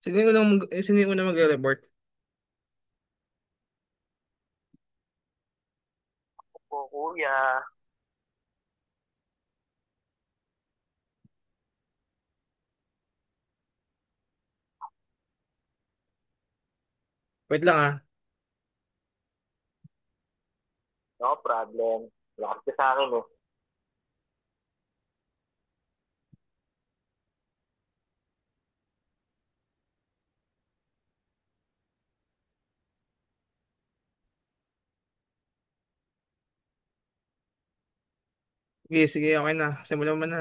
Sino yung unang magre-report? Po, kuya. Wait lang ah. No problem. Lakas ka sa akin eh. Sige, sige, okay na. Simulan mo na.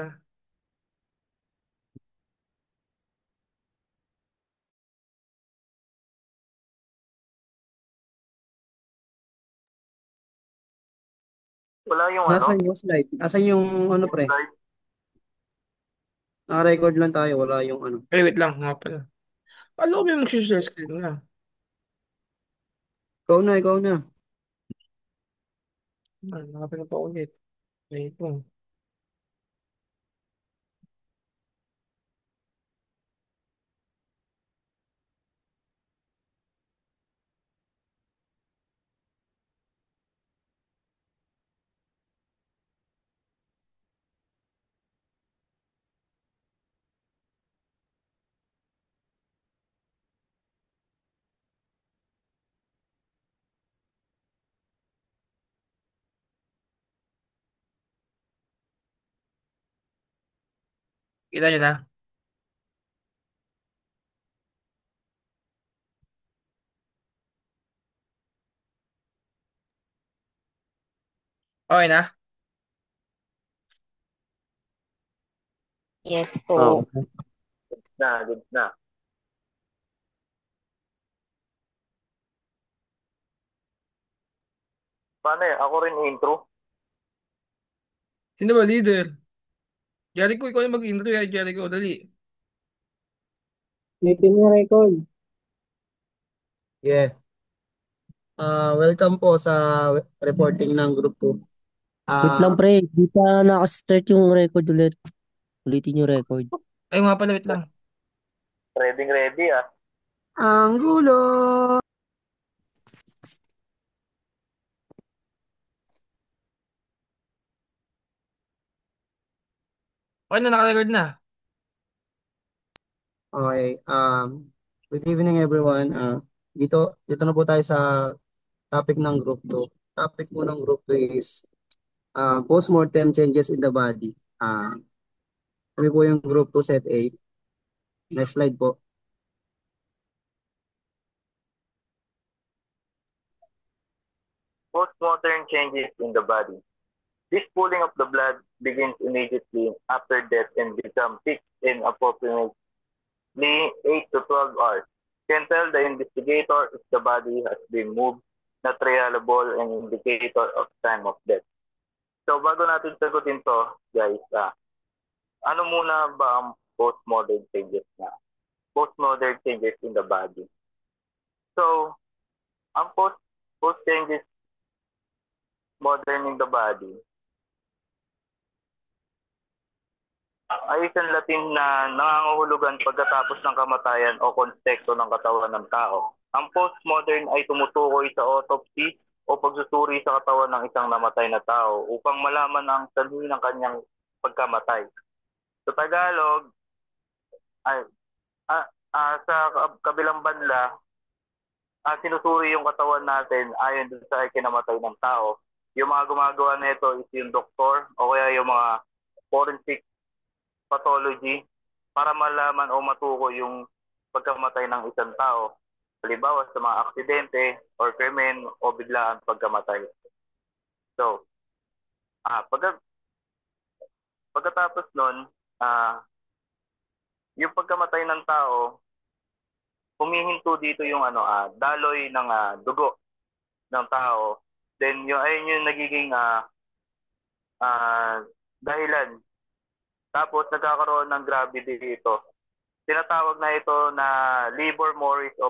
Wala yung ano? Nasaan yung slide? Nasaan yung ano Yung pre? slide. Naka-record lang tayo, wala yung ano. Wait lang, nga pala. Alam ko may mag-share screen na. Ikaw na. Nakapin pa ulit. Wait mo. Kita nyo na. Okay na? Yes Oo. po. Good na. Paano eh? Ako rin intro. Sino ba leader? Jericho, ikaw yung mag-intro ya. Jericho, dali. Ulitin mo record. Yeah. Welcome po sa reporting ng group ko. Wait lang Ah, pre, di pa nakastart yung record ulit. Ulitin yung record. Ay, nga pala, wait lang. Ready, ready ah. ang gulo. Okay na, nakarecord na. Okay. Good evening everyone. Dito na po tayo sa topic ng group 2. Topic po ng group 2 is postmortem changes in the body. Kami po yung group 2 set A. Next slide po. Postmortem changes in the body. This pooling of the blood begins immediately after death and becomes fixed in approximately 8 to 12 hours. Can tell the investigator if the body has been moved, not reliable and indicator of time of death. So bago natin sagutin to, guys, ano muna ba ang postmortem changes na? Postmortem changes in the body. So, ang post changes modern in the body ay isang Latin na nangangahulugan pagkatapos ng kamatayan o konteksto ng katawan ng tao. Ang postmodern ay tumutukoy sa autopsy o pagsusuri sa katawan ng isang namatay na tao upang malaman ang sanhi ng kanyang pagkamatay. Sa Tagalog, ay, sa kabilang banla, sinusuri yung katawan natin ayon dun sa kinamatay ng tao. Yung mga gumagawa nito is yung doktor o kaya yung mga forensic pathology para malaman o matukoy yung pagkamatay ng isang tao. Halimbawa sa mga aksidente or krimen o biglaan pagkamatay. So, pagkatapos nun, yung pagkamatay ng tao, humihinto dito yung daloy ng dugo ng tao. Then yung ayun yung nagiging dahilan. Tapos nagkakaroon ng gravity dito. Tinatawag na ito na livor mortis o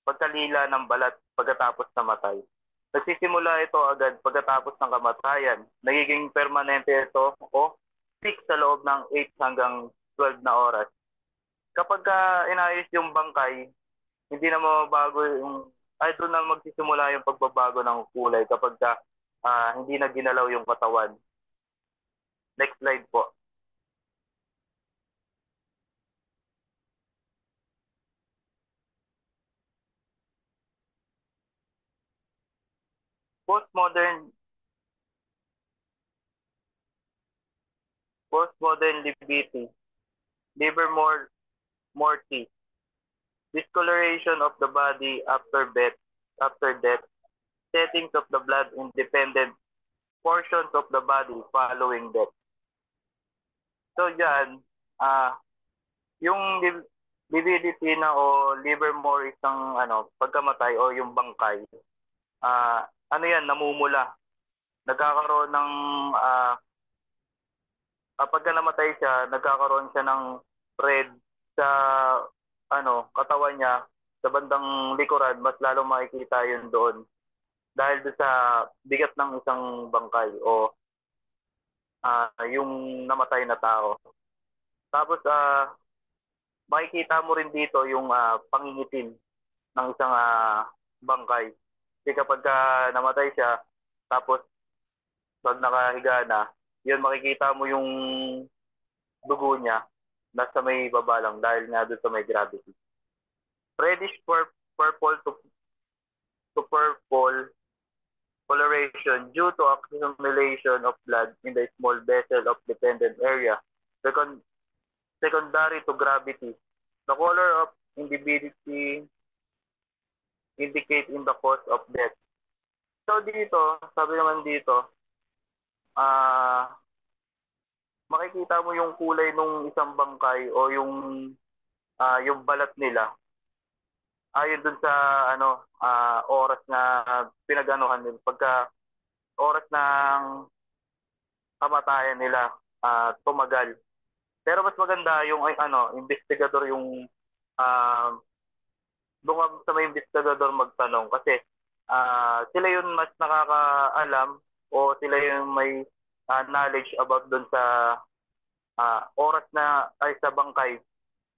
pagkalila ng balat pagkatapos namatay. Nagsisimula ito agad pagkatapos ng kamatayan. Nagiging permanente ito o fix sa loob ng 8 hanggang 12 na oras. Kapag inayos yung bangkay, hindi na mababago ay doon na magsisimula yung pagbabago ng kulay kapag hindi na ginalaw yung katawan. Next slide po. Postmodern postmodern lividity, Livermore Morty, discoloration of the body after death, settings of the blood independent portions of the body following death. So diyan, yung lividity na o Livermore isang pagkamatay o yung bangkay, ano yan, namumula. Nagkakaroon ng pagka namatay siya, nagkakaroon siya ng red sa katawan niya, sa bandang likuran, mas lalong makikita yun doon dahil doon sa bigat ng isang bangkay o yung namatay na tao. Tapos makikita mo rin dito yung pangingitim ng isang bangkay. Kasi kapag namatay siya, tapos pag nakahiga na, yun makikita mo yung dugo niya nasa may baba lang dahil nga doon sa may gravity. Reddish purple to purple coloration due to accumulation of blood in the small vessel of dependent area, secondary to gravity. The color of individuality indicate in the cause of death. So dito, sabi naman dito, makikita mo yung kulay ng isang bangkay o yung balat nila ayon dun sa oras na pinaganuhan nila. Pagka oras ng kamatayan nila tumagal. Pero mas maganda yung investigador yung doon sa may investigador magtanong kasi sila yun mas nakakaalam o sila yung may knowledge about doon sa oras na ay sa bangkay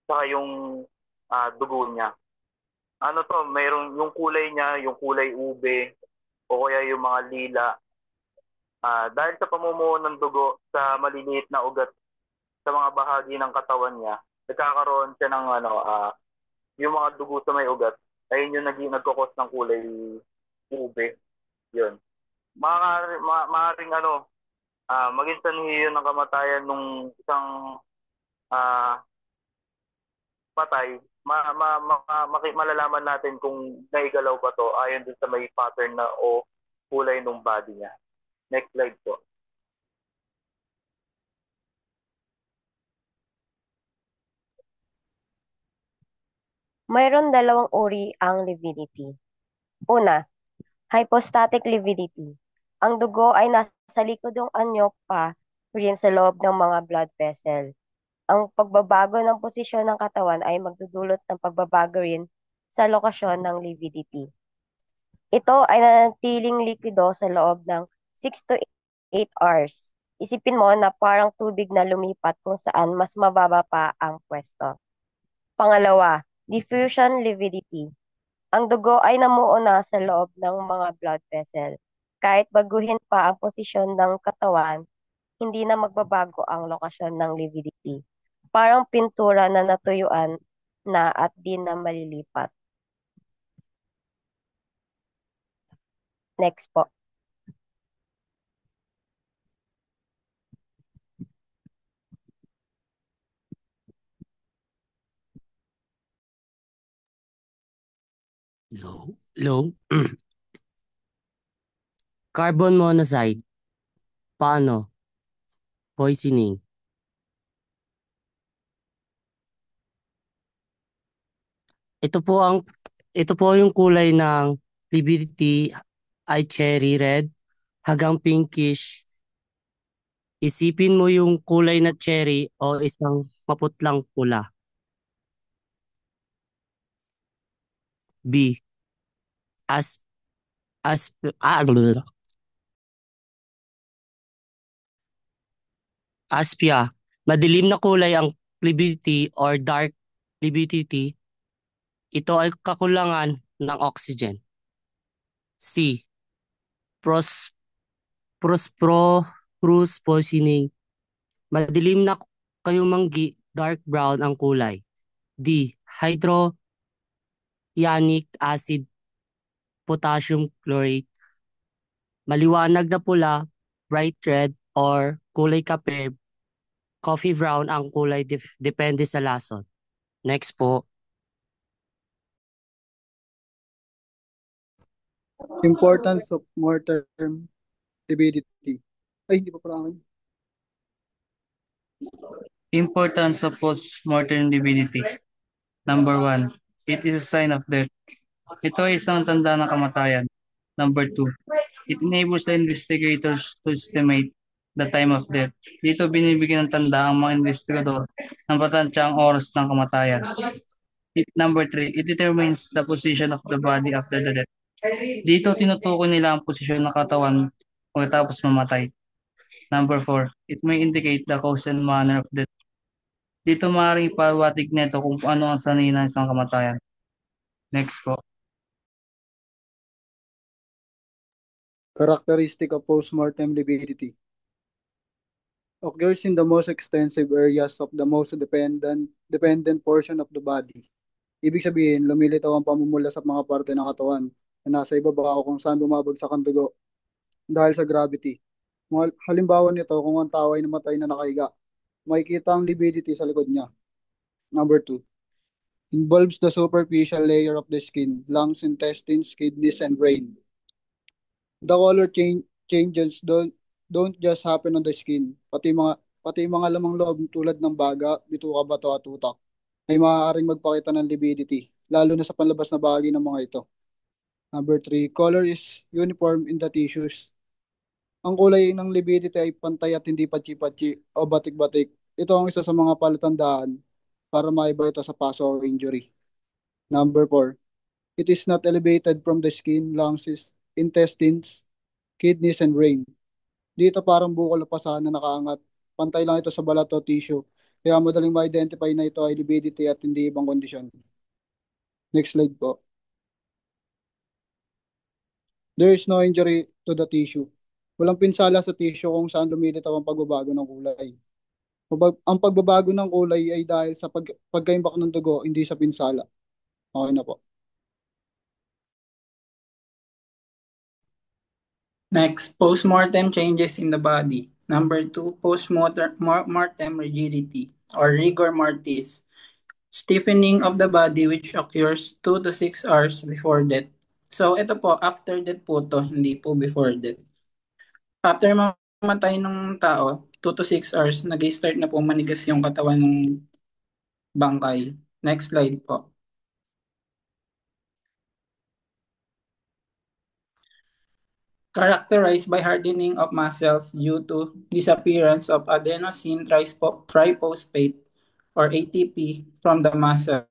saka yung dugo niya. Ano to, mayroong yung kulay niya, yung kulay ube o kaya yung mga lila. Dahil sa pamumuo ng dugo sa maliliit na ugat sa mga bahagi ng katawan niya, nagkakaroon siya ng yung mga dugo sa may ugat, ayun yung nagkukos ng kulay ube. Yun. Maaaring maging sanhi yun ng kamatayan nung isang patay. Malalaman natin kung naigalaw ba to ayon dun sa may pattern na o kulay ng body niya. Next slide po. Mayroon dalawang uri ang lividity. Una, hypostatic lividity. Ang dugo ay nasa likod ng anyo pa rin sa loob ng mga blood vessel. Ang pagbabago ng posisyon ng katawan ay magdudulot ng pagbabago rin sa lokasyon ng lividity. Ito ay nanatiling likido sa loob ng 6 to 8 hours. Isipin mo na parang tubig na lumipat kung saan mas mababa pa ang pwesto. Pangalawa, diffusion lividity. Ang dugo ay namuuna sa loob ng mga blood vessel. Kahit baguhin pa ang posisyon ng katawan, hindi na magbabago ang lokasyon ng lividity. Parang pintura na natuyuan na at di na malilipat. Next po. Low. Carbon monoxide. Paano? Poisoning. Ito po yung kulay ng lividity ay cherry red hanggang pinkish. Isipin mo yung kulay na cherry o isang maputlang pula. B. As as Aspia. Madilim na kulay ang lividity or dark libidity, ito ay kakulangan ng oxygen. C. Pros Prosperous poisoning. Madilim na kayumanggi, dark brown ang kulay. D. Hydroionic acid, potassium chlorate. Maliwanag na pula, bright red, or kulay kape, coffee brown ang kulay depende sa lason. Next po. Importance of mortem libidity. Ay, hindi pa pala akin. Importance of post-mortem libidity. Number 1, it is a sign of death. Ito ay isang tanda ng kamatayan. Number 2, it enables the investigators to estimate the time of death. Dito binibigyan ng tanda ang mga investigador ng patansyang oras ng kamatayan. Number 3, it determines the position of the body after the death. Dito tinutukoy nila ang posisyon ng katawan pagkatapos mamatay. Number 4, it may indicate the cause and manner of death. Dito maaaring ipawatig nito kung ano ang sanay ng isang kamatayan. Next po. Characteristic of postmortem libidity. Occurs in the most extensive areas of the most dependent portion of the body. Ibig sabihin, lumilitaw ang pamumula sa mga parte ng katawan na nasa ibaba o kung saan bumabagsak ang dugo dahil sa gravity. Halimbawa nito, kung ang tao ay namatay na nakahiga, makikita ang libidity sa likod niya. Number 2, involves the superficial layer of the skin, lungs, intestines, kidneys, and brain. The color changes don't just happen on the skin, pati mga lamang loob tulad ng baga, bituka, bato at utak ay maaaring magpakita ng libidity, lalo na sa panlabas na bahagi ng mga ito. Number 3, color is uniform in the tissues. Ang kulay ng libidity ay pantay at hindi patsi-patsi o batik-batik. Ito ang isa sa mga palatandaan para maiba ito sa paso o injury. Number 4, it is not elevated from the skin, lungs, intestines, kidneys, and brain. Dito parang bukol o pasa na nakaangat. Pantay lang ito sa balat o tissue. Kaya madaling ma-identify na ito ay libidity at hindi ibang kondisyon. Next slide po. There is no injury to the tissue. Walang pinsala sa tissue kung saan lumilitaw ang pagbabago ng kulay. Ang pagbabago ng kulay ay dahil sa pagkaimbak ng dugo, hindi sa pinsala. Okay na po. Next, postmortem changes in the body. Number 2, postmortem rigidity or rigor mortis, stiffening of the body which occurs 2 to 6 hours before death. So ito po, after death po to, hindi po before death. After mamatay ng tao, 2 to 6 hours, nag-start na po manigas yung katawan ng bangkay. Next slide po. Characterized by hardening of muscles due to disappearance of adenosine triphosphate or ATP from the muscle.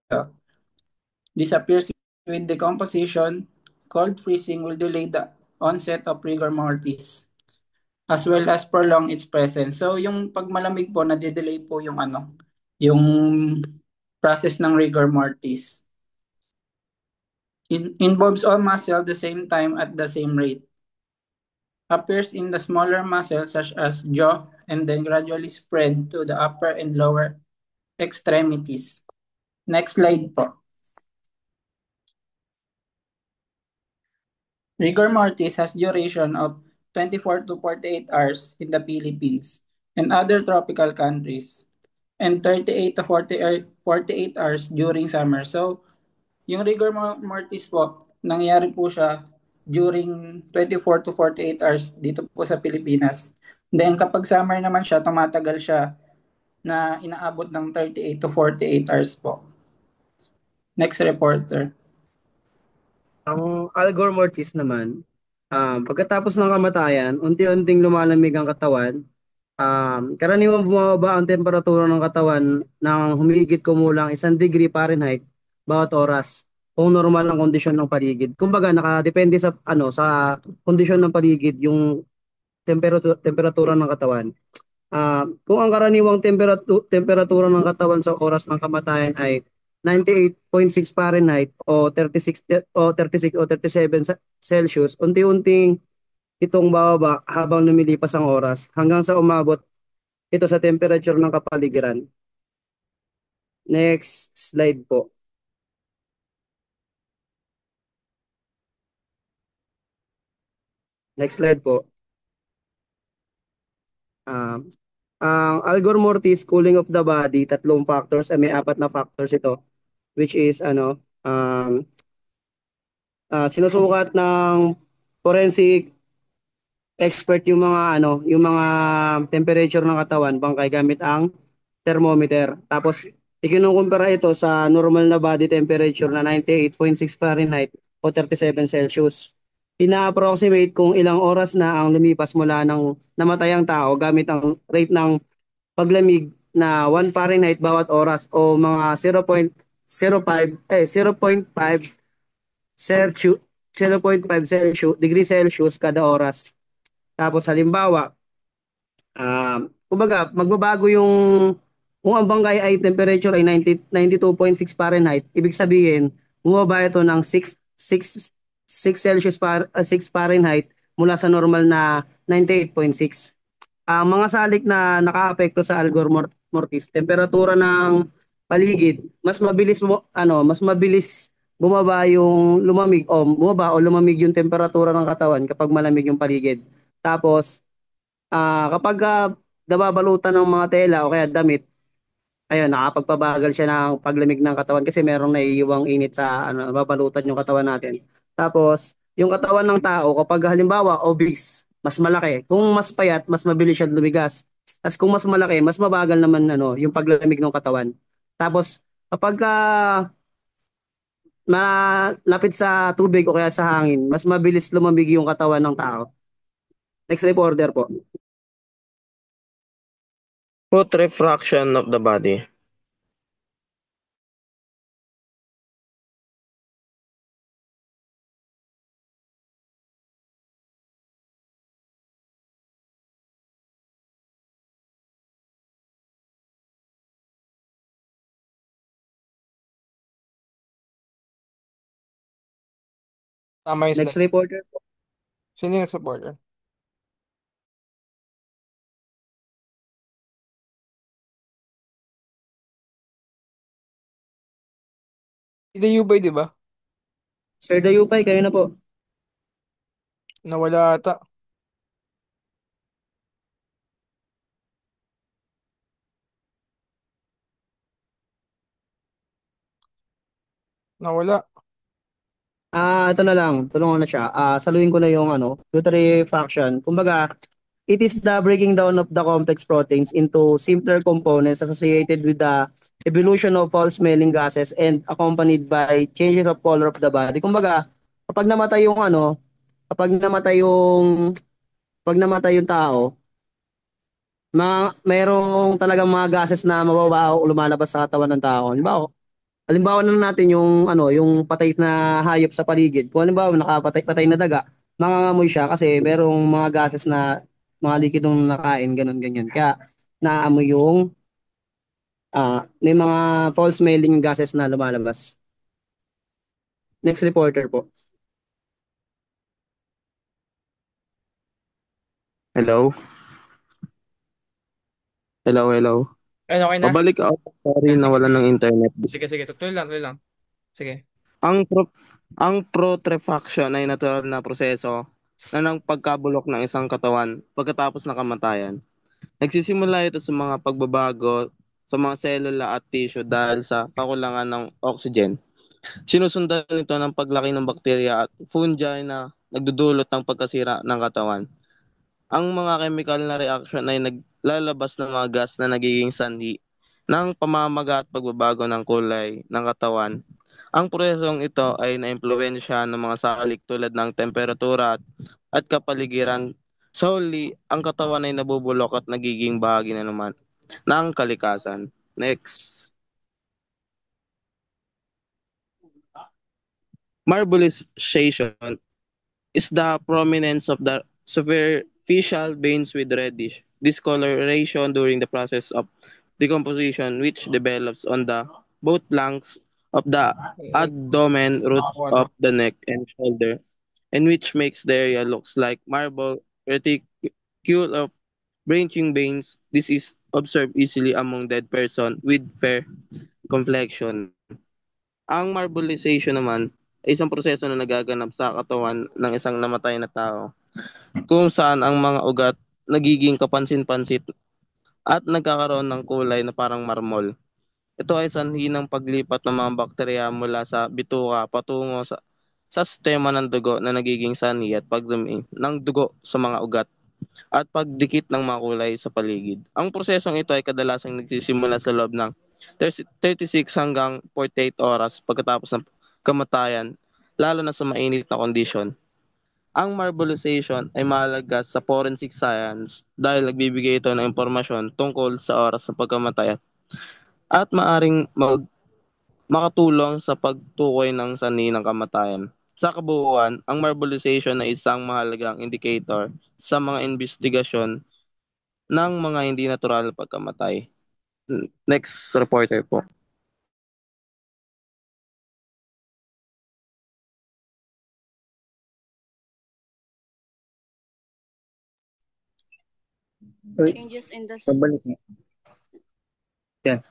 Disappears with decomposition. Cold freezing will delay the onset of rigor mortis as well as prolong its presence. So yung pag malamig po, nade-delay po yung yung process ng rigor mortis. Involves all muscle the same time at the same rate. Appears in the smaller muscles such as jaw and then gradually spread to the upper and lower extremities. Next slide po. Rigor mortis has duration of 24 to 48 hours in the Philippines and other tropical countries and 38 to 48 hours during summer. So, yung rigor mortis po, nangyayari po siya during 24 to 48 hours dito po sa Pilipinas. Then kapag summer naman siya, tumatagal siya na inaabot ng 38 to 48 hours po. Next reporter. Ang algor mortis naman, pagkatapos ng kamatayan, unti-unting lumalamig ang katawan. Karaniwang bumababa ang temperatura ng katawan ng humigit kumulang 1 degree Fahrenheit bawat oras kung normal ang kondisyon ng paligid. Kumbaga nakadepende sa sa kondisyon ng paligid yung temperatura ng katawan. Kung ang karaniwang temperatura ng katawan sa oras ng kamatayan ay 98.6 Fahrenheit o 37 Celsius, unti-unting itong bababa habang lumilipas ang oras hanggang sa umabot ito sa temperature ng kapaligiran. Next slide po. Next slide po. Ang Algor Mortis cooling of the body, tatlong factors, may apat na factors ito, which is sinusukat ng forensic expert yung mga temperature ng katawan bangkay gamit ang thermometer. Tapos ikinukumpara ito sa normal na body temperature na 98.6 Fahrenheit o 37 Celsius. Ina-approximate kung ilang oras na ang lumipas mula ng namatayang tao gamit ang rate ng paglamig na 1 Fahrenheit bawat oras o mga 0.5 Celsius 0.5 Celsius degree Celsius kada oras. Tapos halimbawa, kumbaga magbabago yung kung ang bangkay ay temperature ay 92.6 Fahrenheit, ibig sabihin bumaba ito ng 6 Celsius 6 Fahrenheit mula sa normal na 98.6. Ang mga salik na nakaapekto sa Algor Mortis, temperatura ng paligid, mas mabilis bumaba o lumamig yung temperatura ng katawan kapag malamig yung paligid. Tapos kapag nababalutan ng mga tela o kaya damit, ayun, nakapagpabagal siya ng paglamig ng katawan kasi merong naiiwang init sa nababalutan yung katawan natin. Tapos, yung katawan ng tao, kapag halimbawa obese, mas malaki. Kung mas payat, mas mabilis siya lumigas. Tapos kung mas malaki, mas mabagal naman yung paglamig ng katawan. Tapos, kapag malapit sa tubig o kaya sa hangin, mas mabilis lumamig yung katawan ng tao. Next reporter po. Putrefaction of the body. Tama yung Next slide. reporter po. Sino yung supporter? Si Dayubay, di ba? Sir Dayupay, kayo na po. Nawala ata. Nawala. Ito na lang, tulungan na siya. Saluhin ko na yung putrefaction. Kumbaga, it is the breaking down of the complex proteins into simpler components associated with the evolution of foul-smelling gases and accompanied by changes of color of the body. Kumbaga, kapag namatay yung kapag namatay yung tao, mayroong talagang mga gases na mababaho o lumalabas sa katawan ng tao. Halimbawa na natin yung patay na hayop sa paligid. Kung halimbawa patay na daga, mangangamoy siya kasi merong mga gases na mga likidong nakain, ganun ganyan. Kaya naamoy may mga foul smelling gases na lumalabas. Next reporter po. Hello? Hello? Ayun, okay na? Pabalik ako. Sorry, Sige, nawala ng internet. sige. Tuloy lang. Sige. Ang putrefaction ay natural na proseso na ng pagkabulok ng isang katawan pagkatapos ng kamatayan. Nagsisimula ito sa mga pagbabago sa mga selula at tissue dahil sa kakulangan ng oxygen. Sinusundan ito ng paglaki ng bakterya at fungi na nagdudulot ng pagkasira ng katawan. Ang mga chemical na reaction ay naglalabas ng mga gas na nagiging sanhi ng pamamaga at pagbabago ng kulay ng katawan. Ang prosesong ito ay naimpluwensya ng mga salik tulad ng temperatura at kapaligiran. Sa huli, ang katawan ay nabubulok at nagiging bahagi na naman ng kalikasan. Next. Marbleization is the prominence of the superficial veins with reddish discoloration during the process of decomposition which develops on the both flanks of the Like, abdomen, roots ako, ano. of the neck and shoulder, and which makes the area looks like marble reticule of branching veins. This is observed easily among dead person with fair complexion. Ang marbleization naman ay isang proseso na nagaganap sa katawan ng isang namatay na tao kung saan ang mga ugat nagiging kapansin-pansit at nagkakaroon ng kulay na parang marmol. Ito ay sanhi ng paglipat ng mga bakterya mula sa bituka patungo sa sistema ng dugo na nagiging sanhi at pagdumi ng dugo sa mga ugat at pagdikit ng mga kulay sa paligid. Ang prosesong ito ay kadalasang nagsisimula sa loob ng 36 hanggang 48 oras pagkatapos ng kamatayan, lalo na sa mainit na kondisyon. Ang marbleization ay mahalaga sa forensic science dahil nagbibigay ito ng impormasyon tungkol sa oras ng pagkamatay at maaring makatulong sa pagtukoy ng sanhi ng kamatayan. Sa kabuuan, ang marbleization ay isang mahalagang indicator sa mga investigasyon ng mga hindi natural na pagkamatay. Next reporter po. Changes in the Pabalik mo. Yan.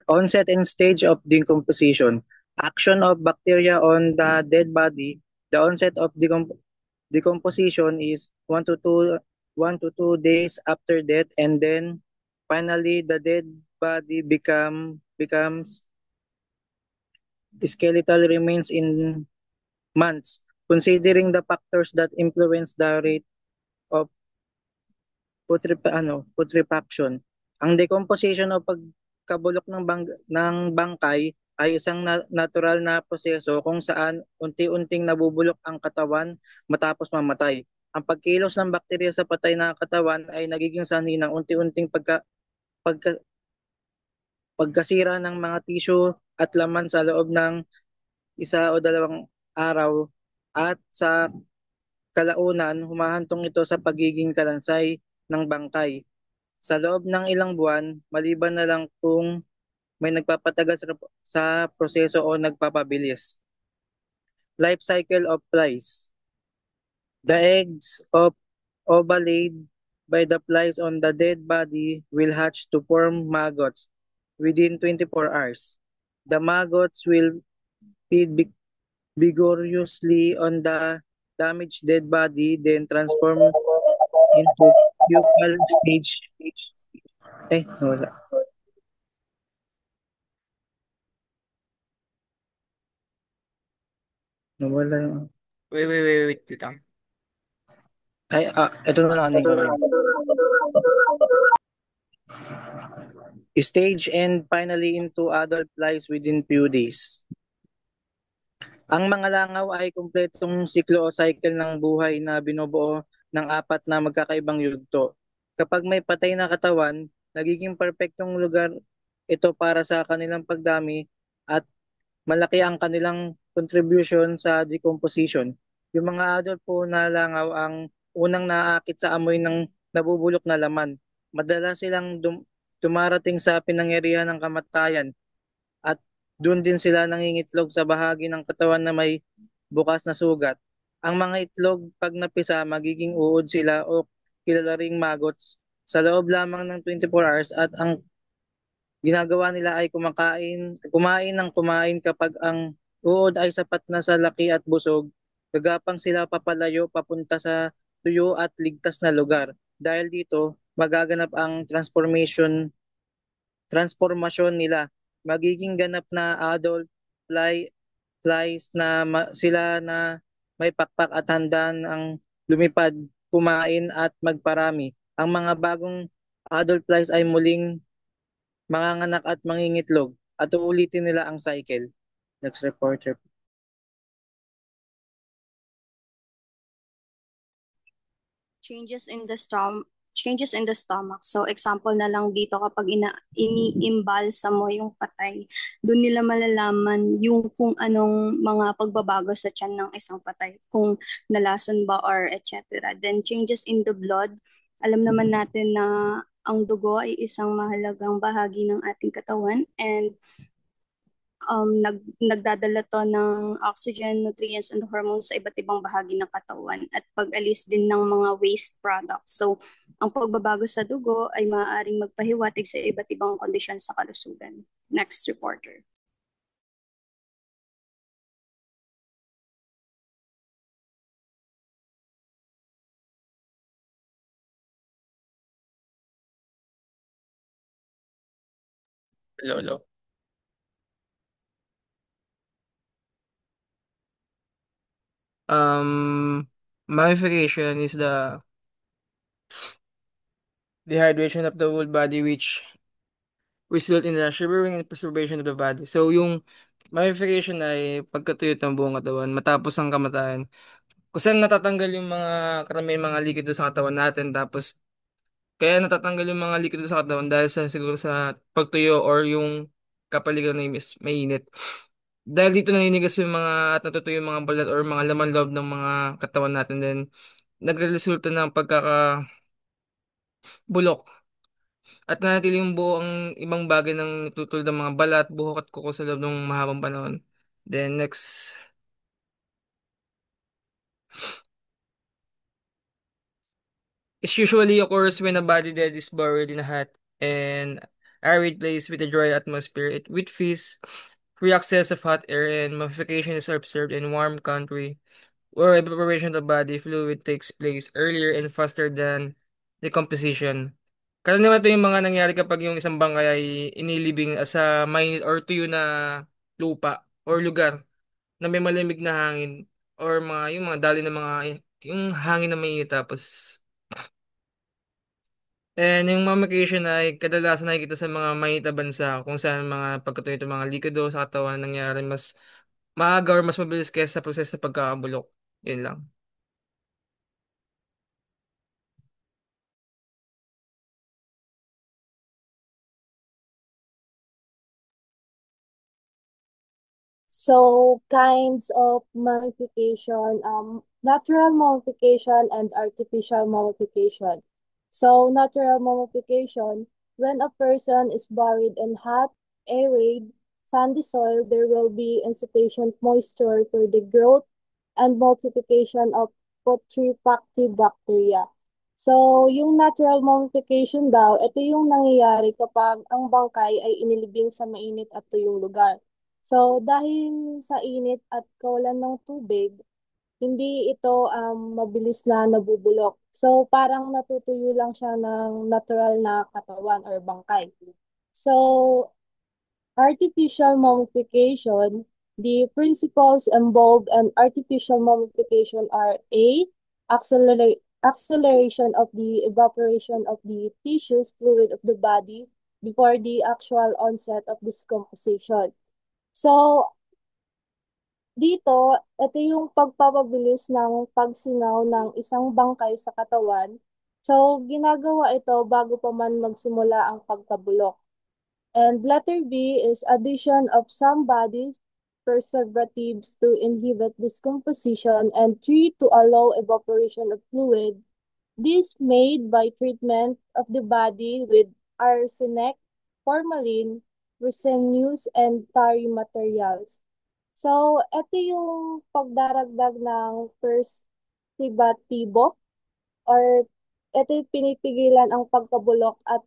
Onset and stage of decomposition. Action of bacteria on the dead body. The onset of decomposition is 1 to 2 days after death, and then finally the dead body becomes skeletal remains in months. Considering the factors that influence the rate of putrefaction. Ang decomposition o pagkabulok ng bangkay ay isang natural na proseso kung saan unti-unting nabubulok ang katawan matapos mamatay. Ang pagkilos ng bakterya sa patay na katawan ay nagiging sanhi ng unti-unting pagkasira ng mga tissue at laman sa loob ng 1 o 2 araw, at sa kalaunan humahantong ito sa pagiging kalansay ng bangkay sa loob ng ilang buwan, maliban na lang kung may nagpapatagal sa proseso o nagpapabilis. Life cycle of flies. The eggs of ova laid by the flies on the dead body will hatch to form maggots within 24 hours. The maggots will feed vigorously on the damaged dead body, then transform into pupal stage. Wala. Nawala yung... Wait. Wait lang. Ito na lang. Stage and finally into adult flies within few days. Ang mga langaw ay kumpletong siklo o cycle ng buhay na binubuo ng 4 na magkakaibang yugto. Kapag may patay na katawan, nagiging perpektong lugar ito para sa kanilang pagdami at malaki ang kanilang contribution sa decomposition. Yung mga adult po na langaw ang unang naaakit sa amoy ng nabubulok na laman. Madalas silang dumarating sa pinangyarihan ng kamatayan at doon din sila nangingitlog sa bahagi ng katawan na may bukas na sugat. Ang mga itlog pag napisa, magiging uod sila o kilala ring maggots sa loob lamang ng 24 hours, at ang ginagawa nila ay kumain ng kumain. Kapag ang uod ay sapat na sa laki at busog, gagapang sila papalayo papunta sa tuyo at ligtas na lugar. Dahil dito, magaganap ang transformasyon nila. Magiging ganap na adult flies na sila na may pakpak at handa ang lumipad, kumain at magparami. Ang mga bagong adult flies ay muling manganganak at mangingitlog at uulitin nila ang cycle. Next reporter. changes in the stomach. So example na lang dito, kapag ini-imbalsa mo yung patay, doon nila malalaman yung kung anong mga pagbabago sa tiyan ng isang patay, kung nalason ba or etc. Then changes in the blood. Alam naman natin na Ang dugo ay isang mahalagang bahagi ng ating katawan and nagdadala to ng oxygen, nutrients, and hormones sa iba't ibang bahagi ng katawan at pag-alis din ng mga waste products. So, ang pagbabago sa dugo ay maaaring magpahiwatig sa iba't ibang kondisyon sa kalusugan. Next reporter. Lolo. Mummification is the dehydration of the whole body which result in the shivering and preservation of the body. So, yung mummification ay pagkatuyot ng buong katawan matapos ang kamatayan. Kung saan natatanggal yung mga karamihan mga likido sa katawan natin tapos kaya natatanggal yung mga likido sa katawan dahil sa siguro sa pagtuyo or yung kapaligiran na mainit. Dahil dito naninigas yung mga at natutuyo yung mga balat or mga laman loob ng mga katawan natin then nagresulta ng pagkakabulok at nanatili yung buo ang ibang bagay ng tutulad ng mga balat, buhok at kuko sa loob ng mahabang panahon. Then next. It usually occurs when a body dead is buried in a hot and arid place with a dry atmosphere. It with feast, free access of hot air, and mummification is observed in warm country, where evaporation of the body fluid takes place earlier and faster than decomposition. Karaniwan ito yung mga nangyari kapag yung isang bangkay ay inilibing sa mainit or tuyo na lupa or lugar na may malamig na hangin or yung mga dali ng mga yung hangin na mainit tapos yung mamification ay kadalasan nakikita sa mga mainit na bansa kung saan mga pagkatuyo ng mga likido sa katawan nangyari mas maaga or mas mabilis kaysa sa proseso ng pagkakabulok. Yun lang. So, kinds of mummification, natural mummification and artificial mummification. So, natural mummification, when a person is buried in hot, arid, sandy soil, there will be insufficient moisture for the growth and multiplication of putrefactive bacteria. So, yung natural mummification daw, ito yung nangyayari kapag ang bangkay ay inilibing sa mainit at tuyong lugar. So, dahil sa init at kawalan ng tubig, hindi ito mabilis na nabubulok. So, parang natutuyo lang siya ng natural na katawan or bangkay. So, artificial mummification, the principles involved in artificial mummification are A, acceleration of the evaporation of the tissues fluid of the body before the actual onset of decomposition. So, dito, ito yung pagpapabilis ng pagsingaw ng isang bangkay sa katawan. So, ginagawa ito bago pa man magsimula ang pagkabulok. And letter B is addition of some body preservatives to inhibit decomposition, and 3 to allow evaporation of fluid. This made by treatment of the body with arsenic, formalin, resinous, and tarry materials. So, ito yung pagdaragdag ng preservatibo or ito yung pinipigilan ang pagkabulok at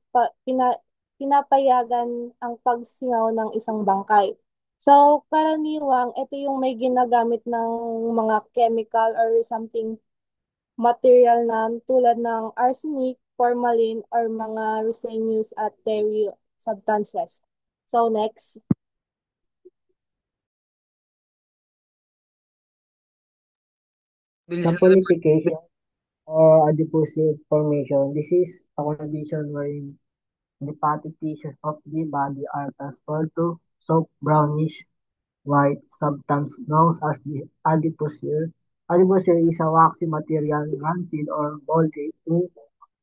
pinapayagan ang pagsingaw ng isang bangkay. So, karaniwang ito yung may ginagamit ng mga chemical or something material na tulad ng arsenic, formalin, or mga resinous at terry substances. So, next. Sa purification or adiposity formation, this is a condition wherein the fatty tissues of the body are transferred to soft brownish white substance known as the adipocere. Adipocere is a waxy material, rancid or moldy in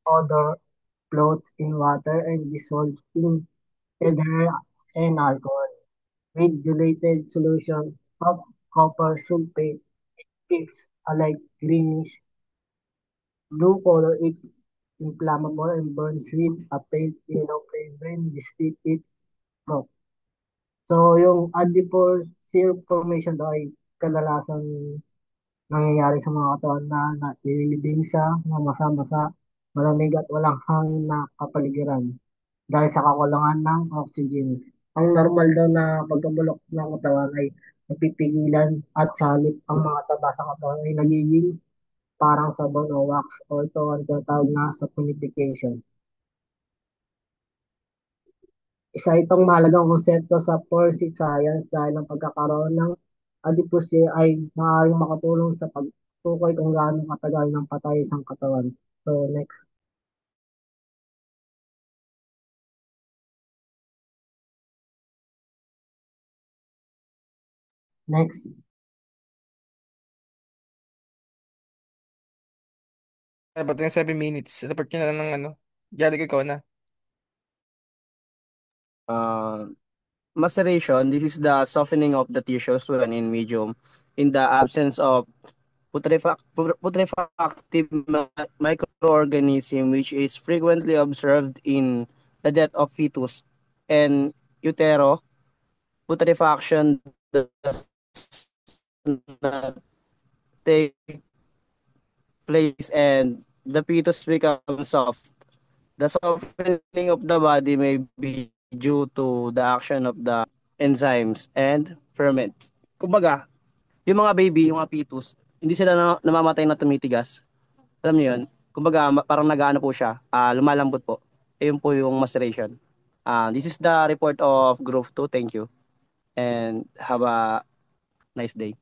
odor, floats in water, and dissolves in ether and alcohol. With diluted solution of copper sulfate, it gives a light greenish blue color. It inflammable and burns with a pale yellow flame when the stick is broke. So, yung adipose serum formation daw ay kadalasan nangyayari sa mga katawan na nililibing sa mga masa-masa, malamig at walang hangin na kapaligiran dahil sa kakulangan ng oxygen. Ang normal daw na pagkabulok ng katawan ay napipigilan at sa halip ang mga taba sa katawan ay nagiging parang sabon o wax o ito ang tinatawag na saponification. Isa itong mahalagang konsepto sa forensic science dahil ang pagkakaroon ng adipose ay maaaring makatulong sa pagtukoy kung gaano katagal ng patay isang katawan. So, next. Next. About yung 7 minutes. Report nyo na lang ng ano. Jericho, ikaw na. Maceration, this is the softening of the tissues when in medium in the absence of putrefactive microorganism which is frequently observed in the death of fetus and utero. Putrefaction does not take place and the fetus becomes soft. The softening of the body may be due to the action of the enzymes and ferments. Kumbaga, yung mga baby, yung mga fetus, hindi sila namamatay na tumitigas. Alam niyo yun? Kumbaga, parang nag-ano po siya, lumalambot po. Ayun po yung maceration. This is the report of Group 2. Thank you. And have a nice day.